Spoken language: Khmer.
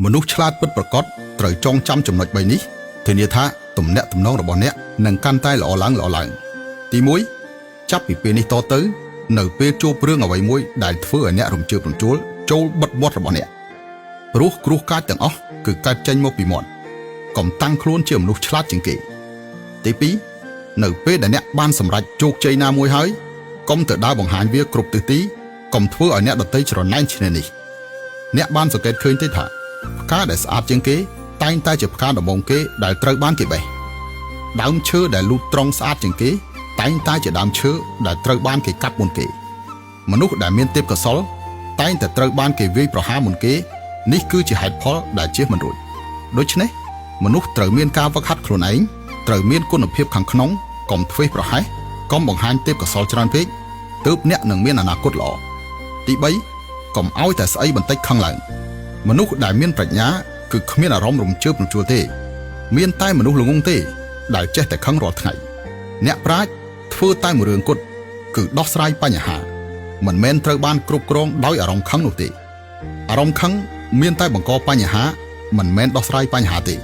មនុស្សឆ្លាតពិតប្រាកដត្រូវចងចាំចំណុច3នេះធានាថាទំនាក់ទំនងរបស់អ្នកនឹងកាន់តែល្អឡើងទី1ចាប់ពីពេលនេះតទៅនៅពេលជួបរឿងអ្វីមួយដែលធ្វើឲ្យអ្នករំជើបរំជួលចូលបិទមាត់របស់អ្នកព្រោះគ្រោះកាចទាំងអស់គឺកើតចេញមកពីមាត់កុំតាំងខ្លួនជាមនុស្សឆ្លាតជាងគេទី2នៅពេលដែលអ្នកបានសម្រេចជោគជ័យណាមួយហើយកុំទៅដើរបង្ហាញវាគ្រប់ទិសទីកុំធ្វើឲ្យអ្នកដទៃច្រណែនឈ្នានេះអ្នកបានសង្កេតឃើញទេថាផ្កាដែលស្អាតជាងគេតែងតែជាផ្កាដំបូងគេដែលត្រូវបានគេបេះដើមឈើដែលលូតត្រង់ស្អាតជាងគេតែងតែជាដើមឈើដែលត្រូវបានគេកាប់មុនគេមនុស្សដែលមានទេពកោសល្យតែងតែត្រូវបានគេវាយប្រហារមុនគេនេះគឺជាហេតុផលដែលជៀសមិនរួចដូច្នេះមនុស្សត្រូវមានការវឹកហាត់ខ្លួនឯងត្រូវមានគុណភាពខាងក្នុងកុំធ្វេសប្រហែសកុំបង្ហាញទេពកោសល្យច្រើនពេកទើបអ្នកនឹងមានអនាគតល្អទី3កុំឲ្យតែស្អីបន្តិចខឹងឡើងមនុស្សដែលមានប្រាជ្ញាគឺគ្មានអារម្មណ៍រំជើបរំជួលទេមានតែមនុស្សល្ងងទេដែលចេះតែខឹងរាល់ថ្ងៃអ្នកប្រាជ្ញធ្វើតែមួយរឿងគត់គឺដោះស្រាយបញ្ហាមិនមែនត្រូវបានគ្រប់គ្រងដោយអារម្មណ៍ខឹងនោះទេអារម្មណ៍ខឹងមានតែបង្កបញ្ហាមិនមែនដោះស្រាយបញ្ហាទេ